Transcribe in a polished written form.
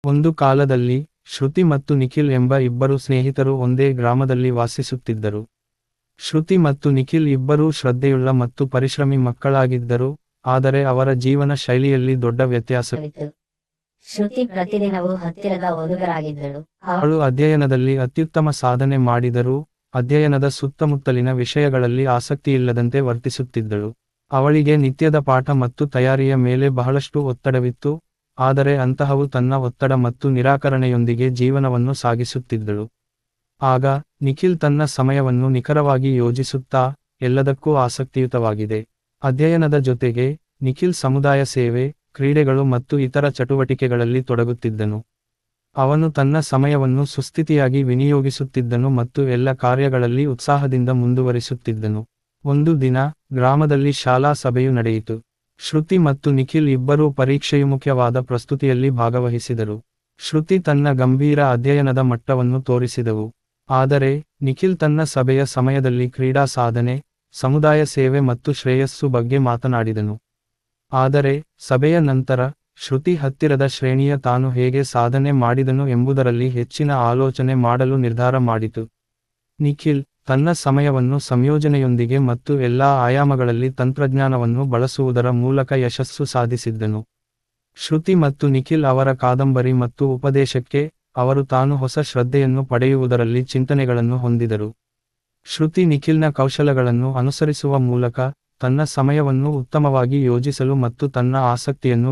ಒಂದು ಕಾಲದಲ್ಲಿ ಶ್ರುತಿ ಮತ್ತು ನಿಖಿಲ್ ಎಂಬ ಇಬ್ಬರು ಸ್ನೇಹಿತರು ಒಂದೇ ಗ್ರಾಮದಲ್ಲಿ ವಾಸಿಸುತ್ತಿದ್ದರು. ಶ್ರುತಿ ಮತ್ತು ನಿಖಿಲ್ ಇಬ್ಬರೂ ಶ್ರದ್ಧೆಯುಳ್ಳ ಮತ್ತು ಪರಿಶ್ರಮಿ ಮಕ್ಕಳಾಗಿದ್ದರು, ಆದರೆ ಅವರ ಜೀವನ ಶೈಲಿಯಲ್ಲಿ ದೊಡ್ಡ ವ್ಯತ್ಯಾಸವಿತ್ತು. ಶ್ರುತಿ ಪ್ರತಿದಿನವೂ ಹತ್ತಿರದ ಓದುಗರಾಗಿದ್ದಳು. ಅವಳು ಅಧ್ಯಯನದಲ್ಲಿ ಅತ್ಯುತ್ತಮ ಸಾಧನೆ ಮಾಡಿದರೂ ಅಧ್ಯಯನದ ಸುತ್ತಮುತ್ತಲಿನ ವಿಷಯಗಳಲ್ಲಿ ಆಸಕ್ತಿಯಿಲ್ಲದಂತೆ ವರ್ತಿಸುತ್ತಿದ್ದಳು. ಅವಳಿಗೆ ನಿತ್ಯದ ಪಾಠ ಮತ್ತು ತಯಾರಿಯ ಮೇಲೆ ಬಹಳಷ್ಟು ಒತ್ತಡವಿತ್ತು, ಆದರೆ ಅಂತಹವು ತನ್ನ ಒತ್ತಡ ಮತ್ತು ನಿರಾಕರಣೆಯೊಂದಿಗೆ ಜೀವನವನ್ನು ಸಾಗಿಸುತ್ತಿದ್ದಳು. ಆಗ ನಿಖಿಲ್ ತನ್ನ ಸಮಯವನ್ನು ನಿಖರವಾಗಿ ಯೋಜಿಸುತ್ತಾ, ಎಲ್ಲದಕ್ಕೂ ಆಸಕ್ತಿಯುತವಾಗಿದೆ. ಅಧ್ಯಯನದ ಜೊತೆಗೆ ನಿಖಿಲ್ ಸಮುದಾಯ ಸೇವೆ, ಕ್ರೀಡೆಗಳು ಮತ್ತು ಇತರ ಚಟುವಟಿಕೆಗಳಲ್ಲಿ ತೊಡಗುತ್ತಿದ್ದನು. ಅವನು ತನ್ನ ಸಮಯವನ್ನು ಸುಸ್ಥಿತಿಯಾಗಿ ವಿನಿಯೋಗಿಸುತ್ತಿದ್ದನು ಮತ್ತು ಎಲ್ಲ ಕಾರ್ಯಗಳಲ್ಲಿ ಉತ್ಸಾಹದಿಂದ ಮುಂದುವರಿಸುತ್ತಿದ್ದನು. ಒಂದು ದಿನ ಗ್ರಾಮದಲ್ಲಿ ಶಾಲಾ ಸಭೆಯು ನಡೆಯಿತು. ಶ್ರುತಿ ಮತ್ತು ನಿಖಿಲ್ ಇಬ್ಬರೂ ಪರೀಕ್ಷೆಯುಮುಖ್ಯವಾದ ಪ್ರಸ್ತುತಿಯಲ್ಲಿ ಭಾಗವಹಿಸಿದರು. ಶ್ರುತಿ ತನ್ನ ಗಂಭೀರ ಅಧ್ಯಯನದ ಮಟ್ಟವನ್ನು ತೋರಿಸಿದವು, ಆದರೆ ನಿಖಿಲ್ ತನ್ನ ಸಭೆಯ ಸಮಯದಲ್ಲಿ ಕ್ರೀಡಾ ಸಾಧನೆ, ಸಮುದಾಯ ಸೇವೆ ಮತ್ತು ಶ್ರೇಯಸ್ಸು ಬಗ್ಗೆ ಮಾತನಾಡಿದನು. ಆದರೆ ಸಭೆಯ ನಂತರ ಶ್ರುತಿ ಹತ್ತಿರದ ಶ್ರೇಣಿಯ ತಾನು ಹೇಗೆ ಸಾಧನೆ ಮಾಡಿದನು ಎಂಬುದರಲ್ಲಿ ಹೆಚ್ಚಿನ ಆಲೋಚನೆ ಮಾಡಲು ನಿರ್ಧಾರ ಮಾಡಿತು. ನಿಖಿಲ್ ತನ್ನ ಸಮಯವನ್ನು ಸಂಯೋಜನೆಯೊಂದಿಗೆ ಮತ್ತು ಎಲ್ಲಾ ಆಯಾಮಗಳಲ್ಲಿ ತಂತ್ರಜ್ಞಾನವನ್ನು ಬಳಸುವುದರ ಮೂಲಕ ಯಶಸ್ಸು ಸಾಧಿಸಿದ್ದನು. ಶ್ರುತಿ ಮತ್ತು ನಿಖಿಲ್ ಅವರ ಕಾದಂಬರಿ ಮತ್ತು ಉಪದೇಶಕ್ಕೆ ಅವರು ತಾನು ಹೊಸ ಶ್ರದ್ಧೆಯನ್ನು ಪಡೆಯುವುದರಲ್ಲಿ ಚಿಂತನೆಗಳನ್ನು ಹೊಂದಿದರು. ಶ್ರುತಿ ನಿಖಿಲ್ನ ಕೌಶಲಗಳನ್ನು ಅನುಸರಿಸುವ ಮೂಲಕ ತನ್ನ ಸಮಯವನ್ನು ಉತ್ತಮವಾಗಿ ಯೋಜಿಸಲು ಮತ್ತು ತನ್ನ ಆಸಕ್ತಿಯನ್ನು